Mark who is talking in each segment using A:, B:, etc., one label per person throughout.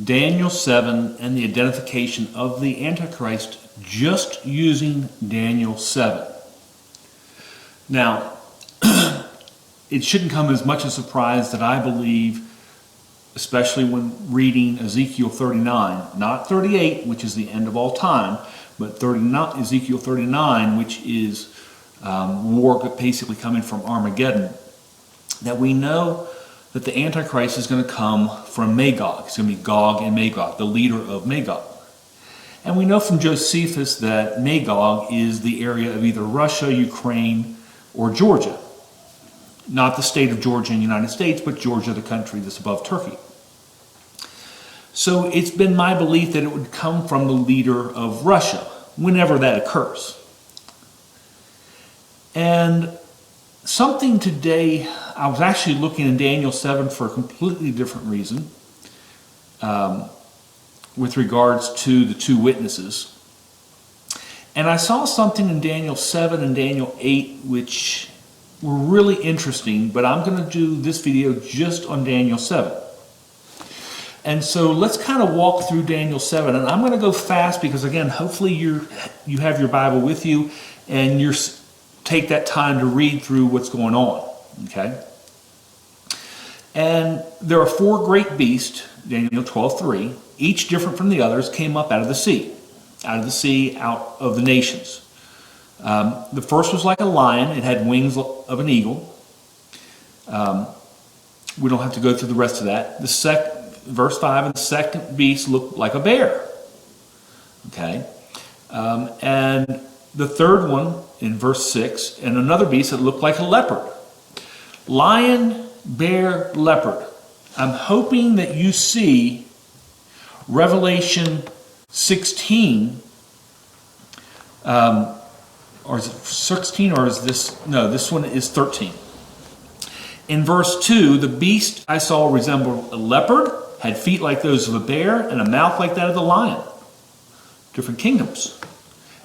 A: Daniel 7 and the identification of the Antichrist just using Daniel 7. Now, it shouldn't come as much as a surprise that I believe, especially when reading Ezekiel 39, not 38, which is the end of all time, but Ezekiel 39, which is war basically coming from Armageddon, that we know that the Antichrist is going to come from Magog. It's going to be Gog and Magog, the leader of Magog. And we know from Josephus that Magog is the area of either Russia, Ukraine, or Georgia. Not the state of Georgia in the United States, but Georgia, the country that's above Turkey. So it's been my belief that it would come from the leader of Russia, whenever that occurs. And something today, I was actually looking in Daniel 7 for a completely different reason, with regards to the two witnesses. And I saw something in Daniel 7 and Daniel 8 which were really interesting, but I'm going to do this video just on Daniel 7. And so let's kind of walk through Daniel 7, and I'm going to go fast because, again, hopefully you have your Bible with you and you take that time to read through what's going on, okay? And there are four great beasts, Daniel 12:3, each different from the others, came up out of the sea, out of the nations. The first was like a lion. It had wings of an eagle. We don't have to go through the rest of that. Verse 5, and the second beast looked like a bear. Okay. And the third one in verse 6, and another beast that looked like a leopard. Lion, bear, leopard. I'm hoping that you see Revelation 16, or is it 16, or is this, no, this one is 13. In verse 2, the beast I saw resembled a leopard, had feet like those of a bear, and a mouth like that of the lion. Different kingdoms.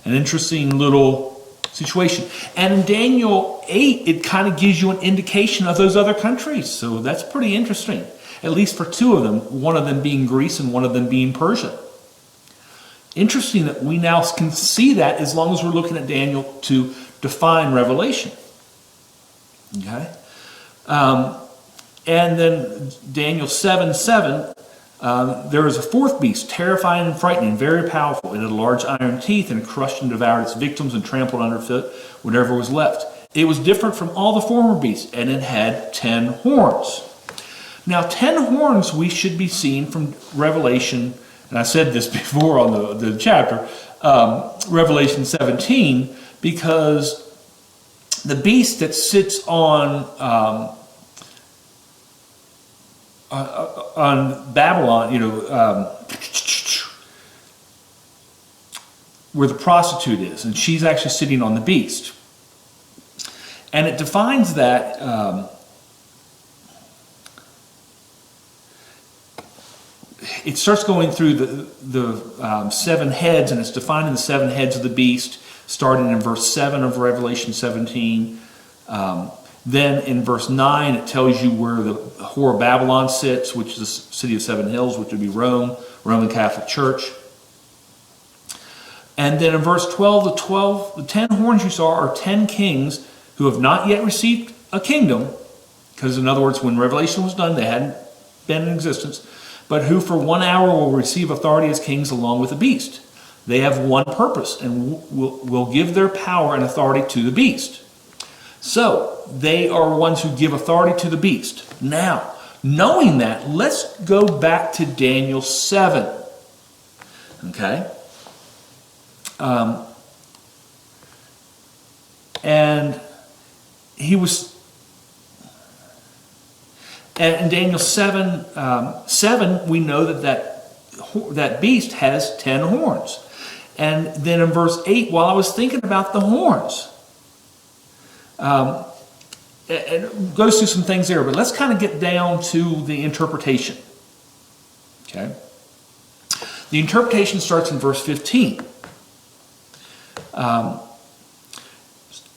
A: An interesting little situation. And in Daniel 8, it kind of gives you an indication of those other countries. So that's pretty interesting. At least for two of them, one of them being Greece and one of them being Persia. Interesting that we now can see that as long as we're looking at Daniel to define Revelation. Okay? And then Daniel 7:7, there is a fourth beast, terrifying and frightening, very powerful. It had large iron teeth and crushed and devoured its victims and trampled underfoot whatever was left. It was different from all the former beasts, and it had 10 horns. Now, 10 horns we should be seeing from Revelation, and I said this before on the chapter, Revelation 17, because the beast that sits on Babylon, where the prostitute is, and she's actually sitting on the beast. And it defines that it starts going through the 7 heads, and it's defining the 7 heads of the beast, starting in verse 7 of Revelation 17. Then in verse 9, it tells you where the whore of Babylon sits, which is the city of 7 hills, which would be Rome, Roman Catholic Church. And then in verse 12, the 10 horns you saw are 10 kings who have not yet received a kingdom, because in other words, when Revelation was done, they hadn't been in existence, but who for 1 hour will receive authority as kings along with the beast. They have one purpose, and will give their power and authority to the beast. So, they are ones who give authority to the beast. Now, knowing that, let's go back to Daniel 7. Okay? And he was... And in Daniel 7, we know that beast has 10 horns. And then in verse 8, while I was thinking about the horns, it goes through some things there, but let's kind of get down to the interpretation. Okay? The interpretation starts in verse 15.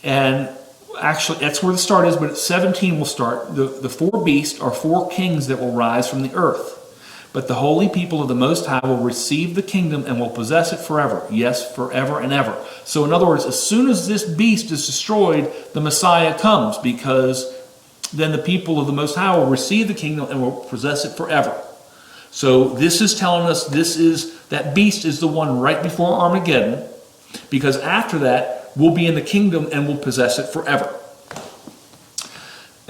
A: And actually, that's where the start is, but at 17 will start. The 4 beasts are 4 kings that will rise from the earth. but the holy people of the Most High will receive the kingdom and will possess it forever. Yes, forever and ever. So in other words, as soon as this beast is destroyed, the Messiah comes, because then the people of the Most High will receive the kingdom and will possess it forever. So this is telling us that beast is the one right before Armageddon, because after that, we'll be in the kingdom and we'll possess it forever.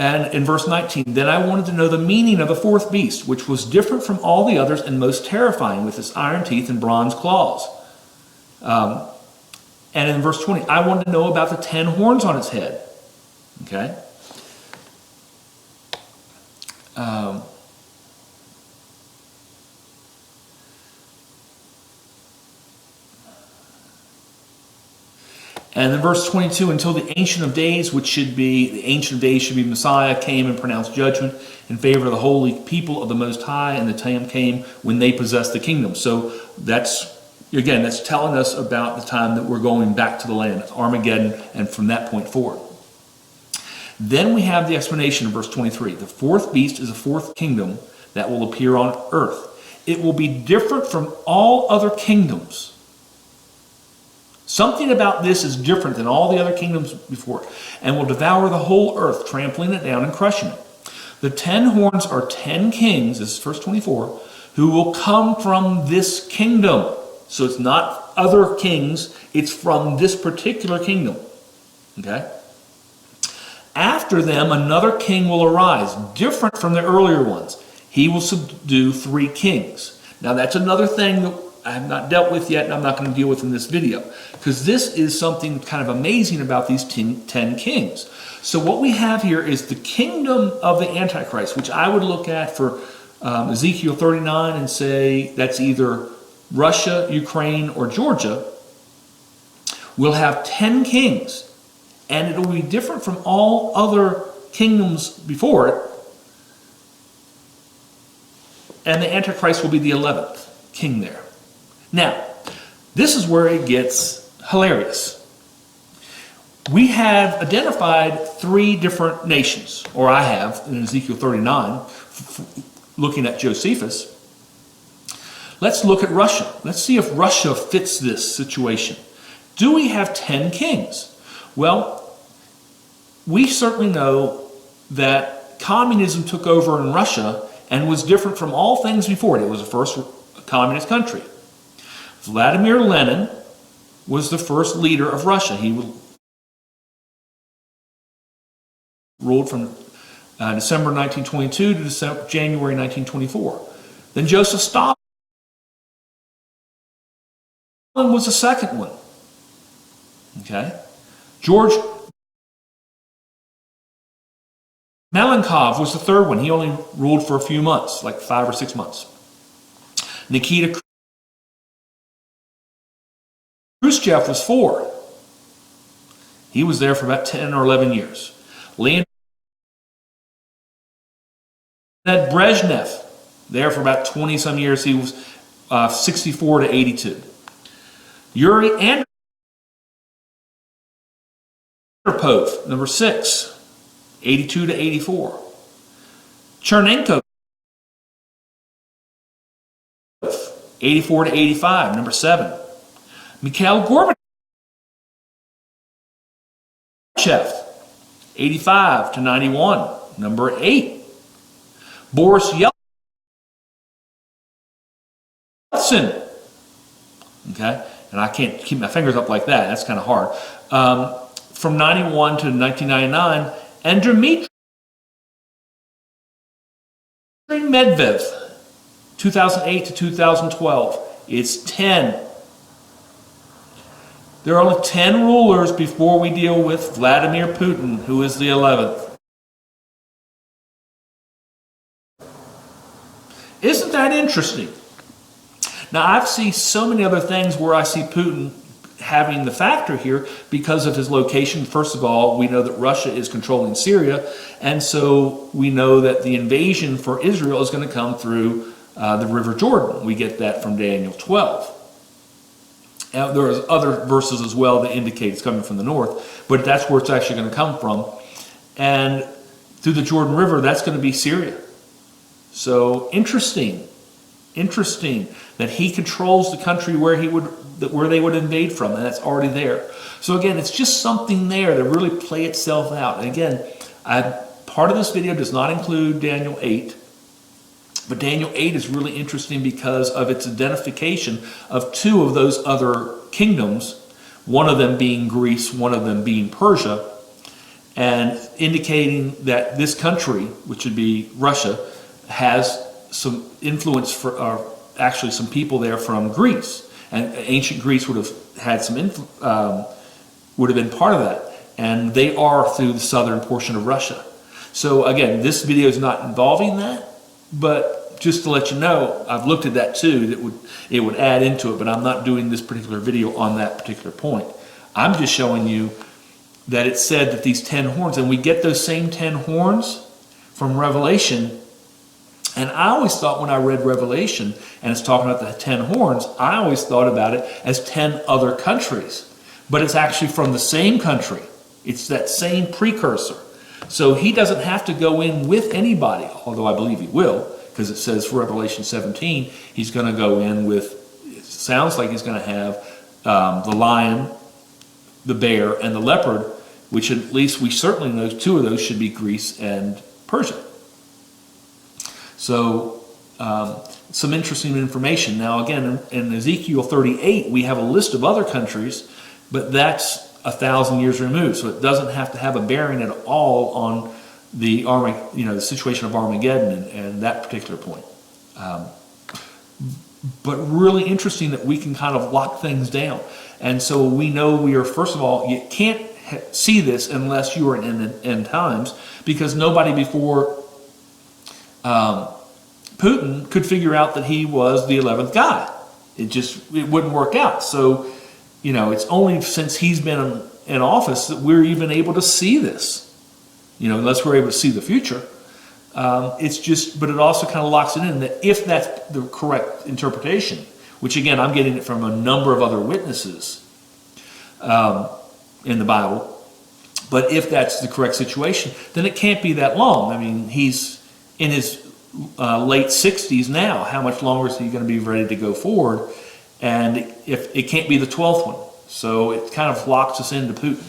A: And in verse 19, then I wanted to know the meaning of the fourth beast, which was different from all the others and most terrifying, with its iron teeth and bronze claws. And in verse 20, I wanted to know about the 10 horns on its head. Okay? And then verse 22, until the Ancient of Days, should be Messiah, came and pronounced judgment in favor of the holy people of the Most High, and the time came when they possessed the kingdom. So that's telling us about the time that we're going back to the land, Armageddon, and from that point forward. Then we have the explanation of verse 23. The fourth beast is a fourth kingdom that will appear on earth. It will be different from all other kingdoms. Something about this is different than all the other kingdoms before it, and will devour the whole earth, trampling it down and crushing it. The 10 horns are 10 kings, this is verse 24, who will come from this kingdom. So it's not other kings, it's from this particular kingdom. Okay? After them, another king will arise, different from the earlier ones. He will subdue 3 kings. Now that's another thing that I have not dealt with yet, and I'm not going to deal with in this video, because this is something kind of amazing about these 10 kings. So what we have here is the kingdom of the Antichrist, which I would look at for Ezekiel 39 and say that's either Russia, Ukraine, or Georgia. Will have 10 kings, and it will be different from all other kingdoms before it. And the Antichrist will be the 11th king there. Now, this is where it gets hilarious. We have identified 3 different nations, or I have in Ezekiel 39, looking at Josephus. Let's look at Russia. Let's see if Russia fits this situation. Do we have 10 kings? Well, we certainly know that communism took over in Russia and was different from all things before it. It was the first communist country. Vladimir Lenin was the first leader of Russia. He ruled from December 1922 to January 1924. Then Joseph Stalin was the second one. Okay? George Malenkov was the third one. He only ruled for a few months, like 5 or 6 months. Nikita Khrushchev was 4. He was there for about 10 or 11 years. Leonid Brezhnev, there for about 20-some years. He was 64 to 82. Yuri Andropov, number 6, 82 to 84. Chernenko, 84 to 85, number 7. Mikhail Gorbachev, 85 to 91, number 8. Boris Yeltsin, okay, and I can't keep my fingers up like that, that's kind of hard, from 91 to 1999, and Dmitry Medvedev, 2008 to 2012, it's 10. There are only 10 rulers before we deal with Vladimir Putin, who is the 11th. Isn't that interesting? Now, I've seen so many other things where I see Putin having the factor here because of his location. First of all, we know that Russia is controlling Syria, and so we know that the invasion for Israel is going to come through the River Jordan. We get that from Daniel 12. Now, there are other verses as well that indicate it's coming from the north, but that's where it's actually going to come from. And through the Jordan River, that's going to be Syria. So, interesting. Interesting that he controls the country where they would invade from, and that's already there. So again, it's just something there to really play itself out. And again, part of this video does not include Daniel 8, but Daniel 8 is really interesting because of its identification of two of those other kingdoms, one of them being Greece, one of them being Persia, and indicating that this country, which would be Russia, has some influence for, actually some people there from Greece. And ancient Greece would have had some would have been part of that. And they are through the southern portion of Russia. So again, this video is not involving that, but just to let you know, I've looked at that too, that it would add into it, but I'm not doing this particular video on that particular point. I'm just showing you that it said that these 10 horns, and we get those same 10 horns from Revelation. And I always thought when I read Revelation, and it's talking about the 10 horns, I always thought about it as 10 other countries. But it's actually from the same country. It's that same precursor. So he doesn't have to go in with anybody, although I believe he will, because it says for Revelation 17, he's going to go in with, it sounds like he's going to have the lion, the bear, and the leopard, which at least we certainly know two of those should be Greece and Persia. So some interesting information. Now again, in Ezekiel 38, we have a list of other countries, but that's 1,000 years removed, so it doesn't have to have a bearing at all on the the situation of Armageddon and that particular point. But really interesting that we can kind of lock things down. And so we know we are, first of all, you can't see this unless you are in end times, because nobody before Putin could figure out that he was the 11th guy. It wouldn't work out. So, it's only since he's been in office that we're even able to see this. Unless we're able to see the future. But it also kind of locks it in that if that's the correct interpretation, which again, I'm getting it from a number of other witnesses in the Bible, but if that's the correct situation, then it can't be that long. I mean, he's in his late 60s now. How much longer is he going to be ready to go forward? And if it can't be the 12th one. So it kind of locks us into Putin.